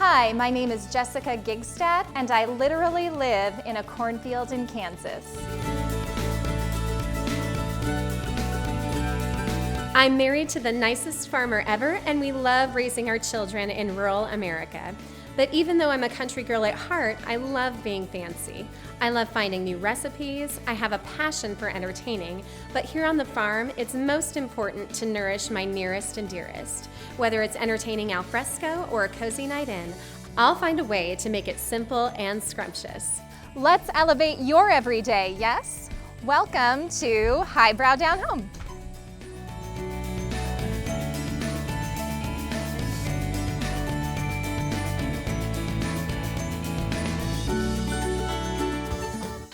Hi, my name is Jessica Gigstad, and I literally live in a cornfield in Kansas. I'm married to the nicest farmer ever, and we love raising our children in rural America. But even though I'm a country girl at heart, I love being fancy. I love finding new recipes. I have a passion for entertaining. But here on the farm, it's most important to nourish my nearest and dearest. Whether it's entertaining al fresco or a cozy night in, I'll find a way to make it simple and scrumptious. Let's elevate your everyday, yes? Welcome to Highbrow Downhome.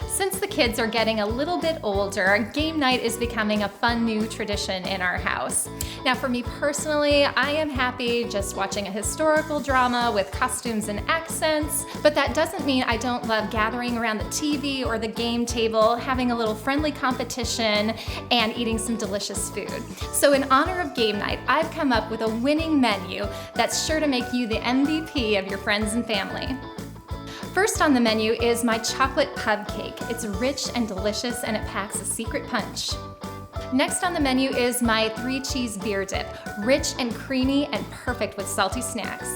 Since the kids are getting a little bit older, game night is becoming a fun new tradition in our house. Now for me personally, I am happy just watching a historical drama with costumes and accents, but that doesn't mean I don't love gathering around the TV or the game table, having a little friendly competition, and eating some delicious food. So in honor of game night, I've come up with a winning menu that's sure to make you the MVP of your friends and family. First on the menu is my chocolate pub cake. It's rich and delicious, and it packs a secret punch. Next on the menu is my 3-cheese beer dip, rich and creamy and perfect with salty snacks.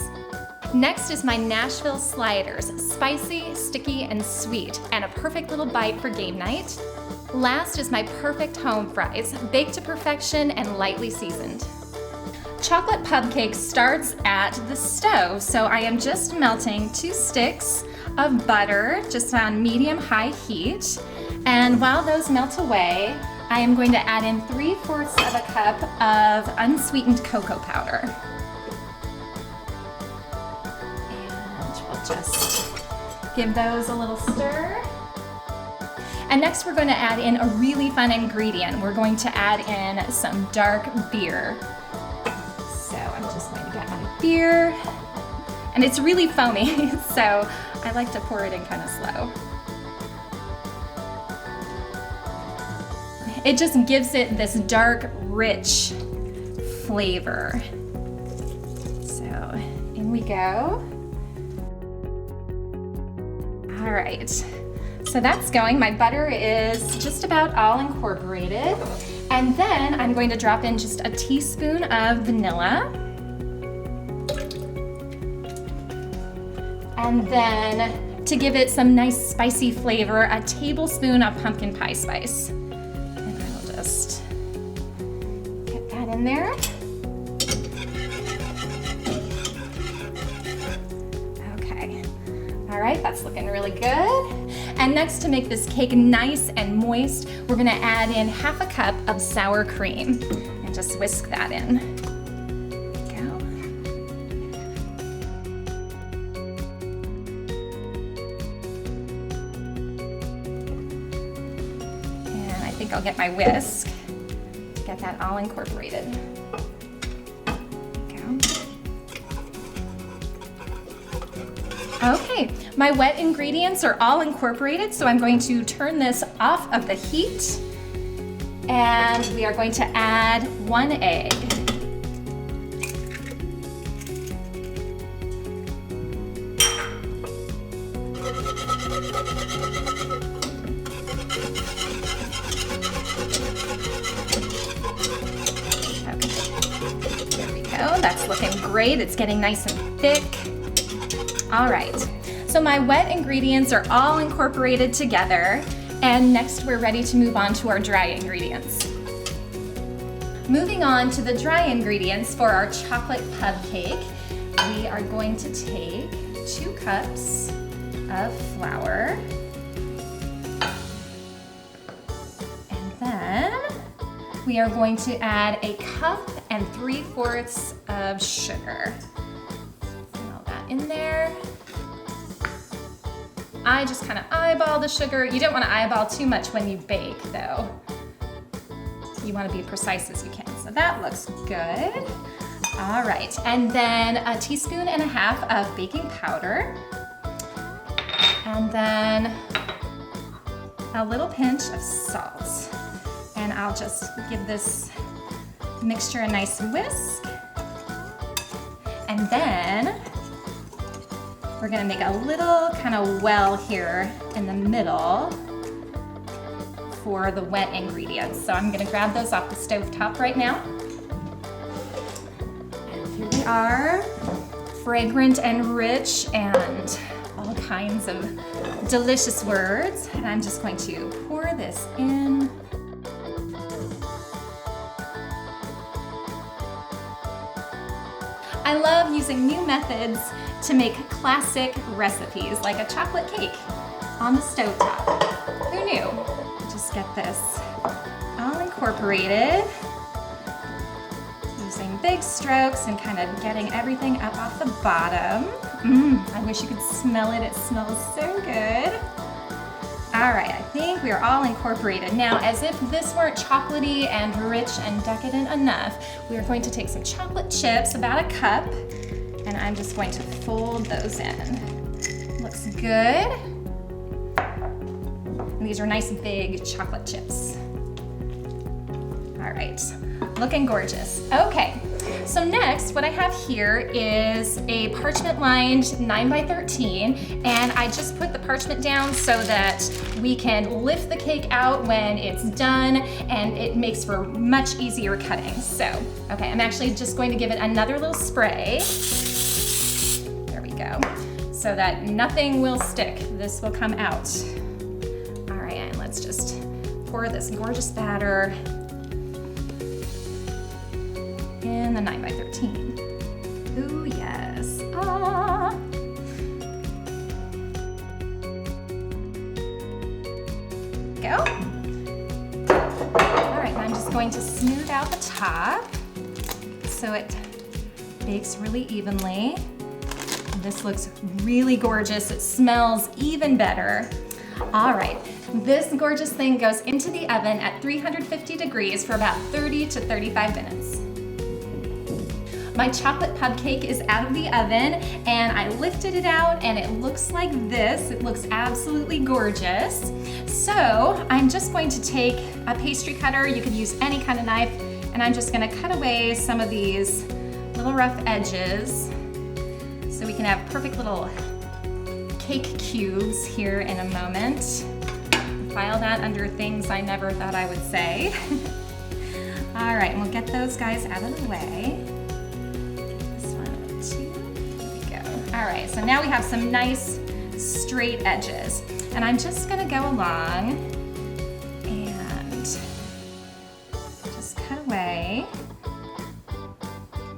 Next is my Nashville sliders, spicy, sticky, and sweet, and a perfect little bite for game night. Last is my perfect home fries, baked to perfection and lightly seasoned. Chocolate pub cake starts at the stove, so I am just melting 2 sticks of butter just on medium-high heat. And while those melt away, I am going to add in 3/4 of a cup of unsweetened cocoa powder. And we'll just give those a little stir. And next we're going to add in a really fun ingredient. We're going to add in some dark beer. So I'm just going to get my beer. And it's really foamy, so I like to pour it in kind of slow. It just gives it this dark, rich flavor. So in we go. All right, so that's going. My butter is just about all incorporated. And then I'm going to drop in just a teaspoon of vanilla. And then, to give it some nice spicy flavor, a tablespoon of pumpkin pie spice. And I will just get that in there. Okay. All right, that's looking really good. And next, to make this cake nice and moist, we're gonna add in 1/2 cup of sour cream and just whisk that in. I think I'll get my whisk to get that all incorporated. Okay, my wet ingredients are all incorporated, so I'm going to turn this off of the heat, and we are going to add 1 egg. That's looking great. It's getting nice and thick. All right, so my wet ingredients are all incorporated together, and next we're ready to move on to our dry ingredients. Moving on to the dry ingredients for our chocolate pub cake, we are going to take 2 cups of flour, and then we are going to add 1 cup and 3/4 of sugar. Get all that in there. I just kind of eyeball the sugar. You don't want to eyeball too much when you bake, though. You want to be precise as you can. So that looks good. All right, and then 1.5 teaspoons of baking powder, and then a little pinch of salt. And I'll just give this mixture a nice whisk. And then we're gonna make a little kind of well here in the middle for the wet ingredients. So I'm gonna grab those off the stove top right now. And here they are, fragrant and rich and all kinds of delicious words. And I'm just going to pour this in. I love using new methods to make classic recipes, like a chocolate cake on the stovetop. Who knew? Just get this all incorporated, using big strokes and kind of getting everything up off the bottom. I wish you could smell it. It smells so good. All right, I think we are all incorporated. Now, as if this weren't chocolatey and rich and decadent enough, we are going to take some chocolate chips, about a cup, and I'm just going to fold those in. Looks good. And these are nice big chocolate chips. All right, looking gorgeous. Okay, so next what I have here is a parchment lined 9x13, and I just put the parchment down so that we can lift the cake out when it's done, and it makes for much easier cutting. So, okay, I'm actually just going to give it another little spray. There we go. So that nothing will stick. This will come out. All right, and let's just pour this gorgeous batter in the 9x13. Ooh, yes. Ah. Go. All right, I'm just going to smooth out the top so it bakes really evenly. This looks really gorgeous. It smells even better. All right, this gorgeous thing goes into the oven at 350 degrees for about 30 to 35 minutes. My chocolate pub cake is out of the oven, and I lifted it out, and it looks like this. It looks absolutely gorgeous. So I'm just going to take a pastry cutter. You could use any kind of knife, and I'm just gonna cut away some of these little rough edges so we can have perfect little cake cubes here in a moment. File that under things I never thought I would say. All right, and we'll get those guys out of the way. All right, so now we have some nice straight edges. And I'm just gonna go along and just cut away.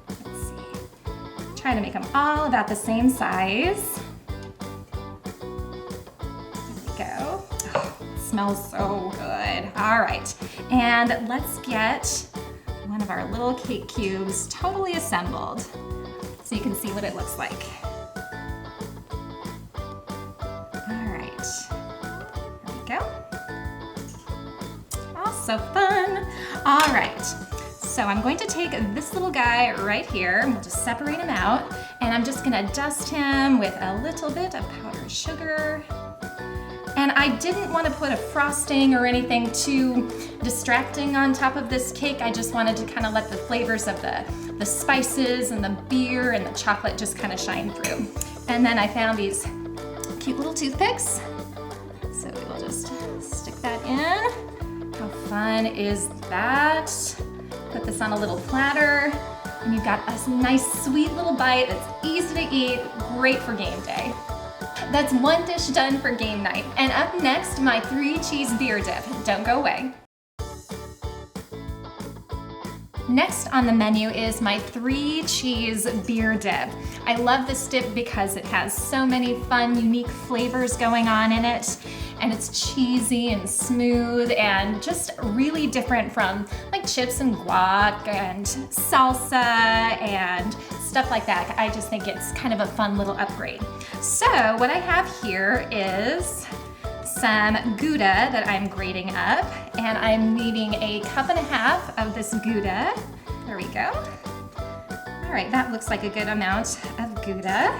Let's see. Try to make them all about the same size. There we go. Oh, it smells so good. All right, and let's get one of our little cake cubes totally assembled so you can see what it looks like. So fun. All right, so I'm going to take this little guy right here, and we'll just separate him out, and I'm just gonna dust him with a little bit of powdered sugar. And I didn't want to put a frosting or anything too distracting on top of this cake. I just wanted to kind of let the flavors of the spices and the beer and the chocolate just kind of shine through. And then I found these cute little toothpicks, so we will just stick that in. How fun is that? Put this on a little platter, and you've got a nice sweet little bite that's easy to eat, great for game day. That's one dish done for game night. And up next, my 3-cheese beer dip. Don't go away. Next on the menu is my 3-cheese beer dip. I love this dip because it has so many fun, unique flavors going on in it. And it's cheesy and smooth and just really different from like chips and guac and salsa and stuff like that. I just think it's kind of a fun little upgrade. So what I have here is some Gouda that I'm grating up, and I'm needing a 1.5 cups of this Gouda. There we go. All right, that looks like a good amount of Gouda.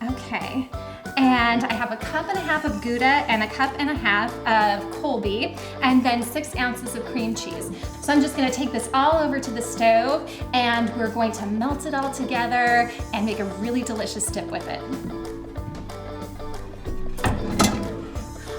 Okay. And I have a cup and a half of Gouda and a cup and a half of Colby, and then 6 ounces of cream cheese. So I'm just gonna take this all over to the stove, and we're going to melt it all together and make a really delicious dip with it.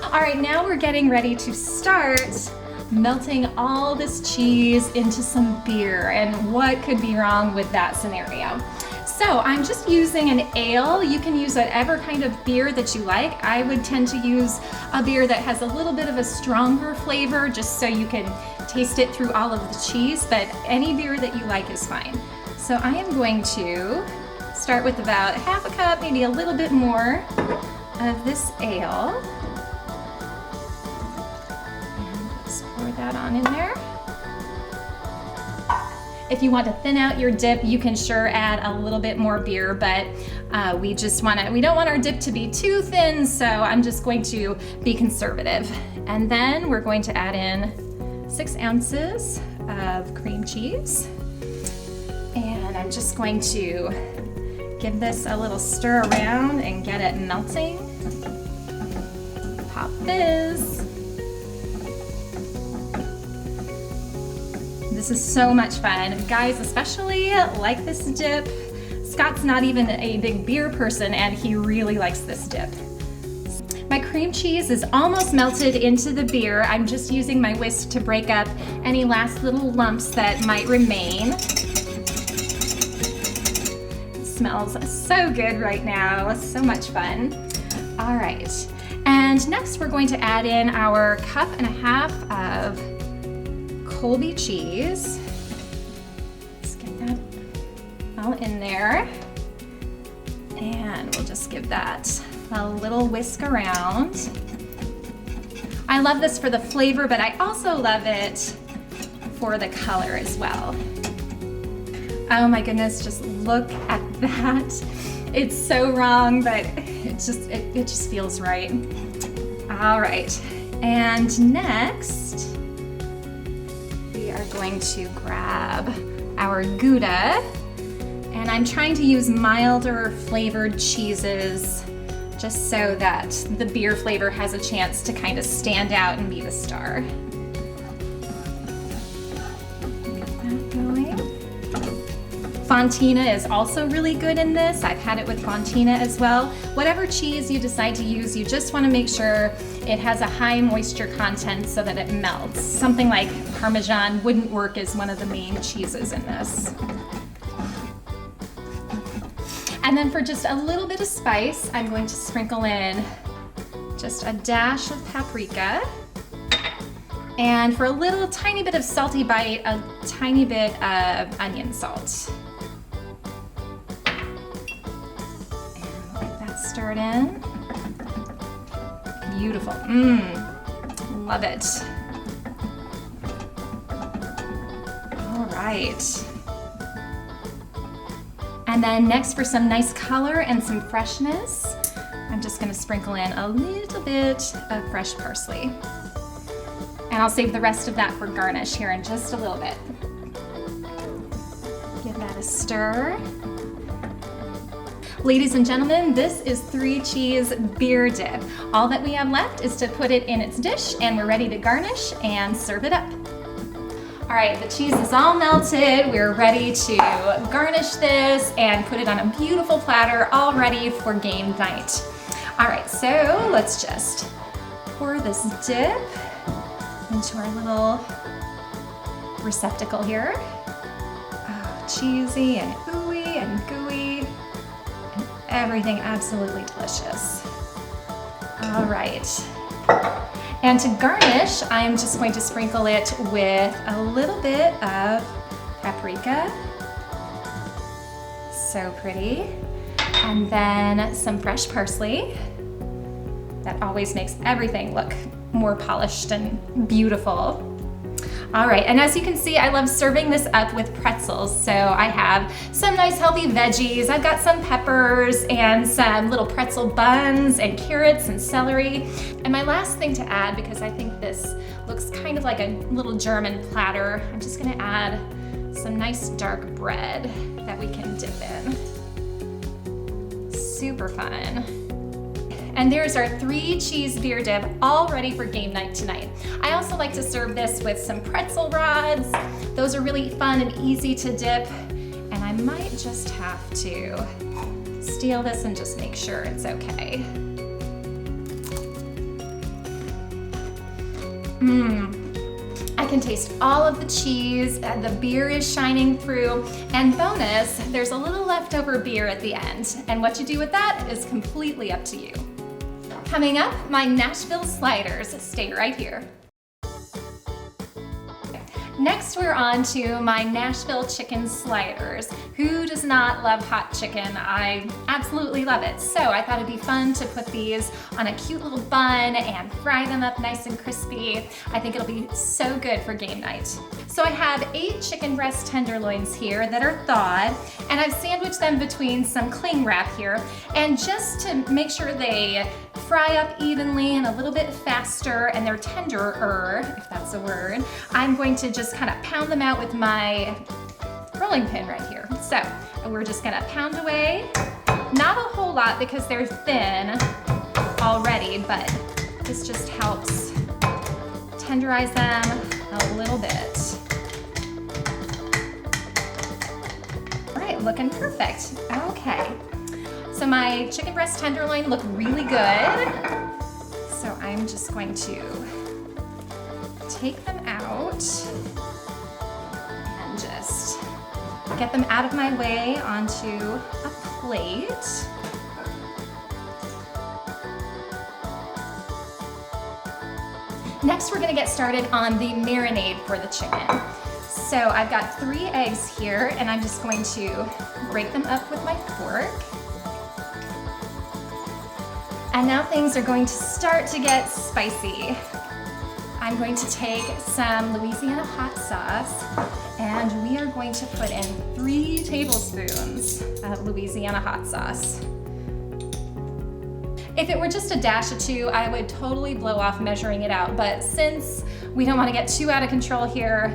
All right, now we're getting ready to start melting all this cheese into some beer, and what could be wrong with that scenario? So I'm just using an ale. You can use whatever kind of beer that you like. I would tend to use a beer that has a little bit of a stronger flavor just so you can taste it through all of the cheese, but any beer that you like is fine. So I am going to start with about half a cup, maybe a little bit more of this ale. And just pour that on in there. If you want to thin out your dip, you can sure add a little bit more beer, but we don't want our dip to be too thin, so I'm just going to be conservative. And then we're going to add in 6 ounces of cream cheese. And I'm just going to give this a little stir around and get it melting. Pop this. This is so much fun. Guys especially like this dip. Scott's not even a big beer person, and he really likes this dip. My cream cheese is almost melted into the beer. I'm just using my whisk to break up any last little lumps that might remain. It smells so good right now, so much fun. All right, and next we're going to add in our cup and a half of Colby cheese. Let's get that all in there. And we'll just give that a little whisk around. I love this for the flavor, but I also love it for the color as well. Oh my goodness, just look at that. It's so wrong, but it just feels right. All right, and next, we are going to grab our Gouda, and I'm trying to use milder flavored cheeses just so that the beer flavor has a chance to kind of stand out and be the star. Get that going. Fontina is also really good in this. I've had it with Fontina as well. Whatever cheese you decide to use, you just want to make sure it has a high moisture content so that it melts. Something like Parmesan wouldn't work as one of the main cheeses in this. And then for just a little bit of spice, I'm going to sprinkle in just a dash of paprika. And for a little tiny bit of salty bite, a tiny bit of onion salt. And let that stirred in. Beautiful. Love it. All right. And then next, for some nice color and some freshness, I'm just gonna sprinkle in a little bit of fresh parsley. And I'll save the rest of that for garnish here in just a little bit. Give that a stir. Ladies and gentlemen, this is 3 cheese beer dip. All that we have left is to put it in its dish, and we're ready to garnish and serve it up. All right, the cheese is all melted. We're ready to garnish this and put it on a beautiful platter, all ready for game night. All right, so let's just pour this dip into our little receptacle here. Oh, cheesy and ooey and gooey, and everything absolutely delicious. All right. And to garnish, I'm just going to sprinkle it with a little bit of paprika. So pretty. And then some fresh parsley. That always makes everything look more polished and beautiful. All right, and as you can see, I love serving this up with pretzels. So I have some nice healthy veggies. I've got some peppers and some little pretzel buns and carrots and celery. And my last thing to add, because I think this looks kind of like a little German platter, I'm just gonna add some nice dark bread that we can dip in. Super fun. And there's our 3 cheese beer dip, all ready for game night tonight. I also like to serve this with some pretzel rods. Those are really fun and easy to dip. And I might just have to steal this and just make sure it's okay. I can taste all of the cheese, the beer is shining through, and bonus, there's a little leftover beer at the end. And what you do with that is completely up to you. Coming up, my Nashville sliders. Stay right here. Next, we're on to my Nashville chicken sliders. Who does not love hot chicken? I absolutely love it. So I thought it'd be fun to put these on a cute little bun and fry them up nice and crispy. I think it'll be so good for game night. So I have 8 chicken breast tenderloins here that are thawed, and I've sandwiched them between some cling wrap here. And just to make sure they fry up evenly and a little bit faster and they're tenderer, if that's a word, I'm going to just kind of pound them out with my rolling pin right here. So we're just gonna pound away. Not a whole lot because they're thin already, but this just helps tenderize them a little bit. All right, looking perfect. Okay. So my chicken breast tenderloin look really good. So I'm just going to take them out and just get them out of my way onto a plate. Next, we're gonna get started on the marinade for the chicken. So I've got 3 eggs here, and I'm just going to break them up with my fork. And now things are going to start to get spicy. I'm going to take some Louisiana hot sauce, and we are going to put in 3 tablespoons of Louisiana hot sauce. If it were just a dash or 2, I would totally blow off measuring it out, but since we don't want to get too out of control here,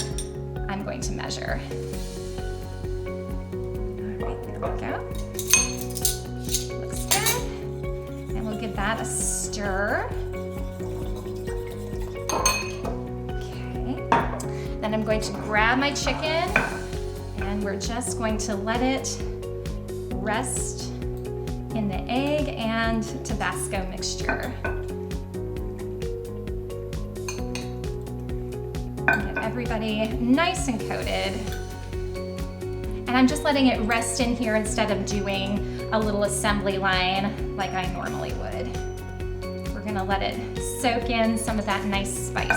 I'm going to measure. All right, there we go. Looks good. And we'll give that a stir. Okay. Then I'm going to grab my chicken, and we're just going to let it rest in the egg and Tabasco mixture. Get everybody nice and coated. And I'm just letting it rest in here instead of doing a little assembly line like I normally would. We're gonna let it soak in some of that nice spice.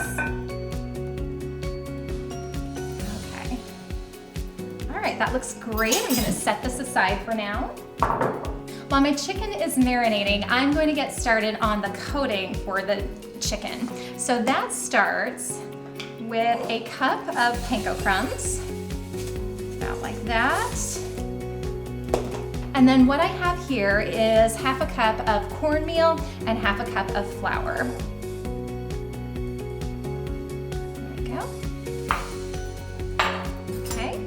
Okay. All right, that looks great. I'm gonna set this aside for now. While my chicken is marinating, I'm going to get started on the coating for the chicken. So that starts with a cup of panko crumbs, about like that. And then what I have here is half a cup of cornmeal and half a cup of flour. There we go. Okay.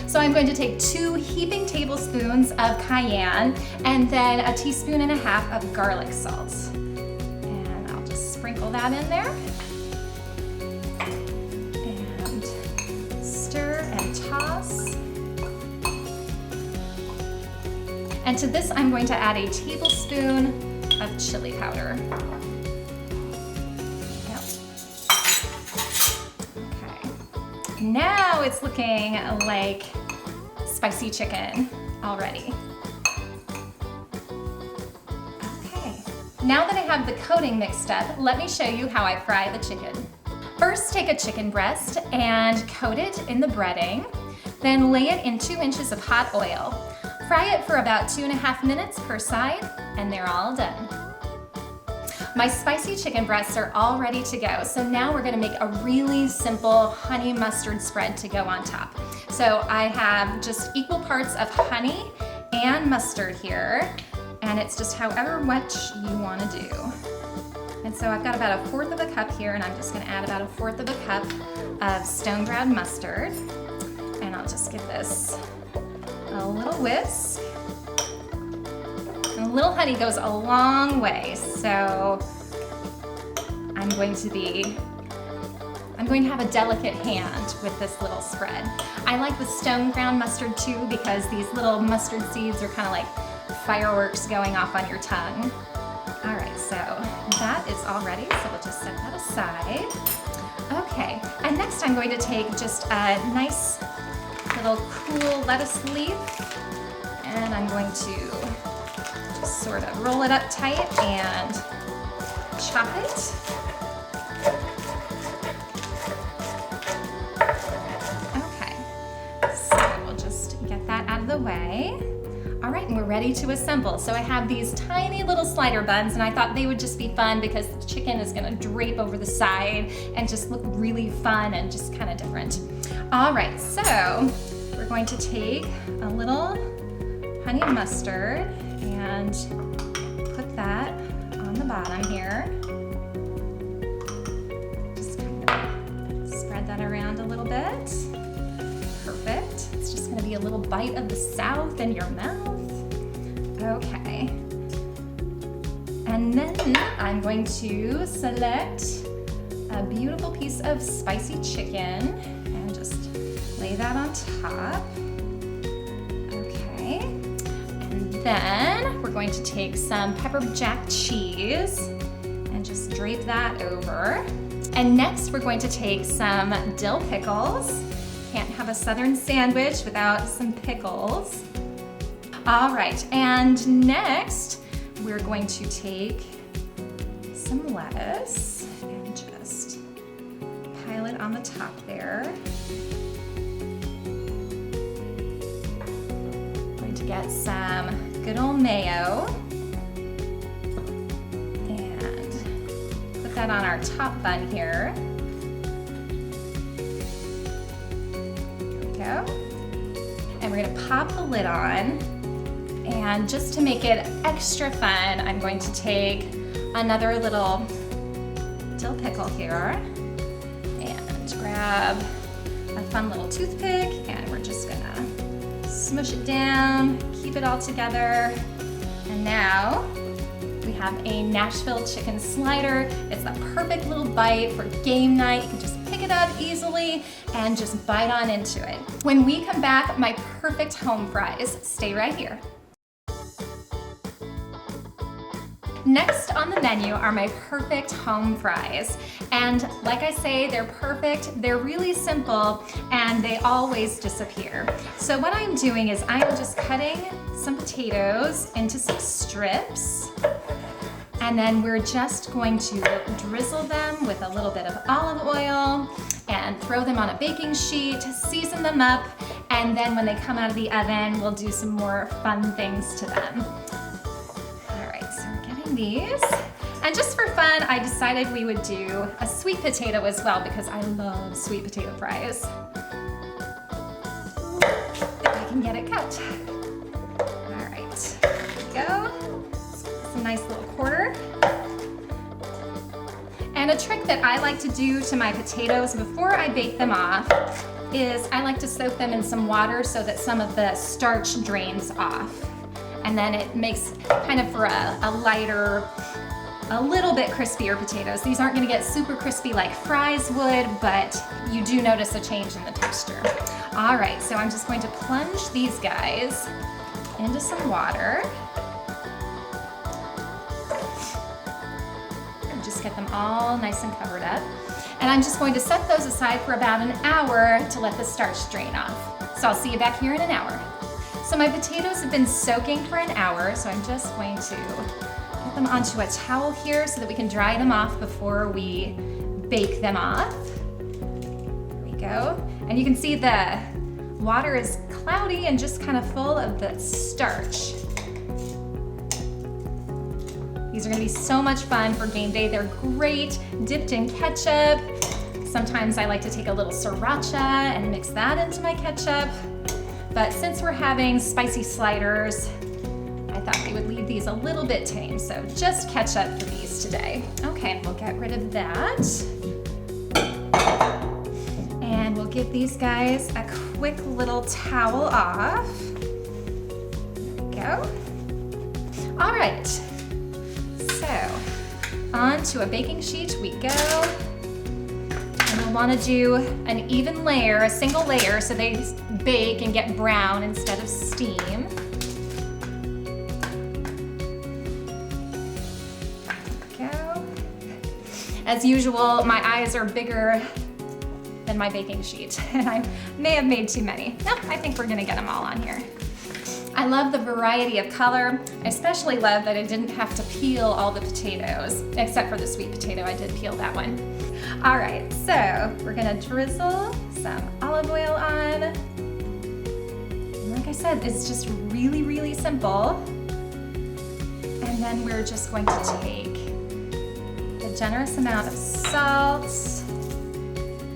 So I'm going to take 2 heaping tablespoons of cayenne and then a teaspoon and a half of garlic salt. And I'll just sprinkle that in there. And stir and toss. And to this, I'm going to add a tablespoon of chili powder. Yep. Okay. Now it's looking like spicy chicken already. Okay, now that I have the coating mixed up, let me show you how I fry the chicken. First, take a chicken breast and coat it in the breading, then lay it in 2 inches of hot oil. Fry it for about 2.5 minutes per side, and they're all done. My spicy chicken breasts are all ready to go, so now we're gonna make a really simple honey mustard spread to go on top. So I have just equal parts of honey and mustard here, and it's just however much you wanna do. And so I've got about 1/4 of a cup here, and I'm just gonna add about 1/4 of a cup of stone ground mustard. And I'll just give this a little whisk. little honey goes a long way, so I'm going to have a delicate hand with this little spread. I like the stone ground mustard too because these little mustard seeds are kind of like fireworks going off on your tongue. All right, so that is all ready, so we'll just set that aside. Okay, and next I'm going to take just a nice little cool lettuce leaf, and I'm going to just sort of roll it up tight and chop it. The way. All right, and we're ready to assemble. So I have these tiny little slider buns, and I thought they would just be fun because the chicken is gonna drape over the side and just look really fun and just kind of different. All right, so we're going to take a little honey mustard and put that on the bottom here. Just kind of spread that around a little bit. Perfect. It's just going to be a little bite of the South in your mouth. Okay. And then I'm going to select a beautiful piece of spicy chicken and just lay that on top. Okay. And then we're going to take some pepper jack cheese and just drape that over. And next we're going to take some dill pickles. Can't have a Southern sandwich without some pickles. All right, and next we're going to take some lettuce and just pile it on the top there. Going to get some good old mayo and put that on our top bun here. And we're gonna pop the lid on, and just to make it extra fun, I'm going to take another little dill pickle here and grab a fun little toothpick, and we're just gonna smush it down, keep it all together. And now we have a Nashville chicken slider. It's the perfect little bite for game night. You can just pick it up easily and just bite on into it. When we come back, my perfect home fries. Stay right here. Next on the menu are my perfect home fries. And like I say, they're perfect, they're really simple, and they always disappear. So what I'm doing is I'm just cutting some potatoes into some strips, and then we're just going to drizzle them with a little bit of olive oil and throw them on a baking sheet, season them up, and then when they come out of the oven, we'll do some more fun things to them. All right, so we're getting these. And just for fun, I decided we would do a sweet potato as well because I love sweet potato fries. If I can get it cut. All right, here we go. It's a nice little quarter. And a trick that I like to do to my potatoes before I bake them off is I like to soak them in some water so that some of the starch drains off. And then it makes kind of for a lighter, a little bit crispier potatoes. These aren't gonna get super crispy like fries would, but you do notice a change in the texture. All right, so I'm just going to plunge these guys into some water. And just get them all nice and covered up. And I'm just going to set those aside for about an hour to let the starch drain off. So I'll see you back here in an hour. So my potatoes have been soaking for an hour, so I'm just going to get them onto a towel here so that we can dry them off before we bake them off. There we go. And you can see the water is cloudy and just kind of full of the starch. These are gonna be so much fun for game day. They're great dipped in ketchup. Sometimes I like to take a little sriracha and mix that into my ketchup. But since we're having spicy sliders, I thought we would leave these a little bit tame, so just ketchup for these today. Okay, we'll get rid of that. And we'll give these guys a quick little towel off. There we go. All right, so on to a baking sheet we go. And we'll want to do an even layer, a single layer, so they bake and get brown instead of steam. Go. As usual, my eyes are bigger than my baking sheet, and I may have made too many. No, I think we're gonna get them all on here. I love the variety of color. I especially love that I didn't have to peel all the potatoes, except for the sweet potato, I did peel that one. All right, so we're gonna drizzle some olive oil on. And like I said, it's just really, really simple. And then we're just going to take a generous amount of salt,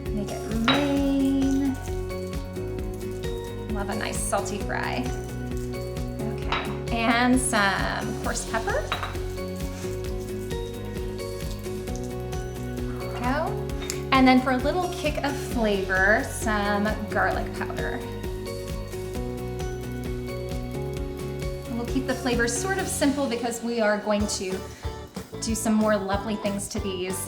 make it rain. Love a nice salty fry. Okay, and some coarse pepper. Go. And then for a little kick of flavor, some garlic powder. And we'll keep the flavors sort of simple because we are going to do some more lovely things to these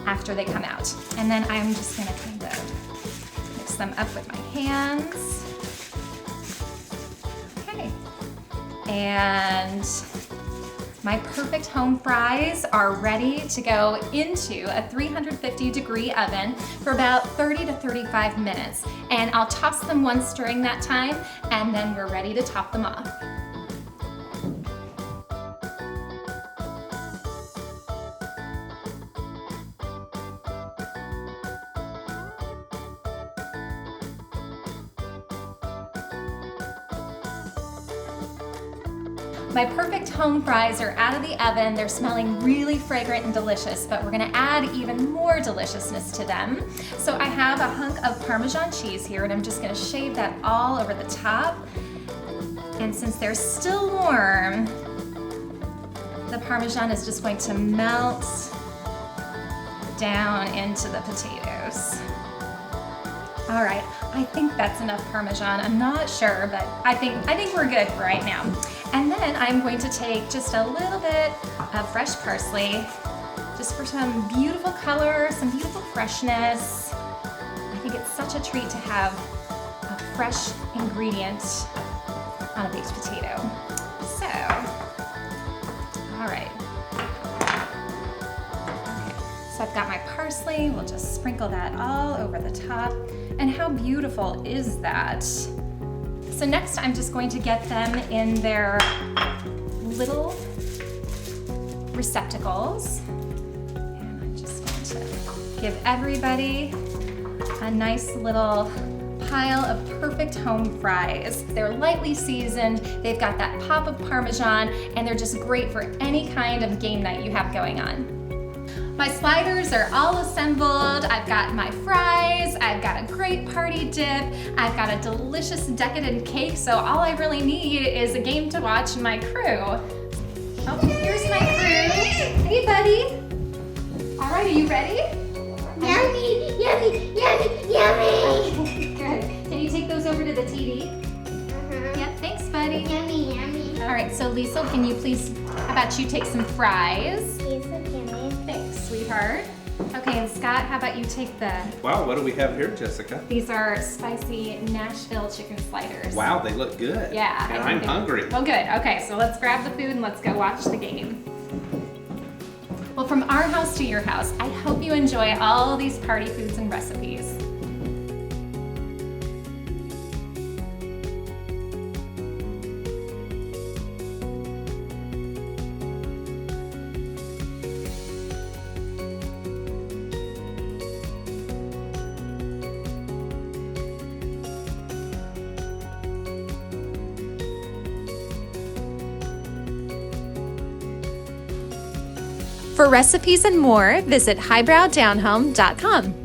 after they come out. And then I'm just gonna kind of mix them up with my hands. Okay. And my perfect home fries are ready to go into a 350-degree oven for about 30 to 35 minutes. And I'll toss them once during that time, and then we're ready to top them off. My perfect home fries are out of the oven. They're smelling really fragrant and delicious, but we're gonna add even more deliciousness to them. So I have a hunk of Parmesan cheese here, and I'm just gonna shave that all over the top. And since they're still warm, the Parmesan is just going to melt down into the potatoes. All right, I think that's enough Parmesan. I'm not sure, but I think we're good for right now. And then I'm going to take just a little bit of fresh parsley, just for some beautiful color, some beautiful freshness. I think it's such a treat to have a fresh ingredient on a baked potato. So, all right. Okay, so I've got my parsley. We'll just sprinkle that all over the top. And how beautiful is that? So next I'm just going to get them in their little receptacles. And I'm just going to give everybody a nice little pile of perfect home fries. They're lightly seasoned, they've got that pop of Parmesan, and they're just great for any kind of game night you have going on. My sliders are all assembled. I've got my fries, I've got a great party dip, I've got a delicious decadent cake, so all I really need is a game to watch and my crew. Oh, here's my crew. Hey, buddy. All right, are you ready? Yummy, yummy, yummy, yummy. Good. Can you take those over to the TV? Yep, thanks, buddy. Yummy, yummy. All right, so Lisa, can you please, how about you take some fries? Thanks, sweetheart. Okay, and Scott, how about you take the... Wow, what do we have here, Jessica? These are spicy Nashville chicken sliders. Wow, they look good. Yeah. And I'm hungry. Oh, good. Okay, so let's grab the food and let's go watch the game. Well, from our house to your house, I hope you enjoy all these party foods and recipes. For recipes and more, visit highbrowdownhome.com.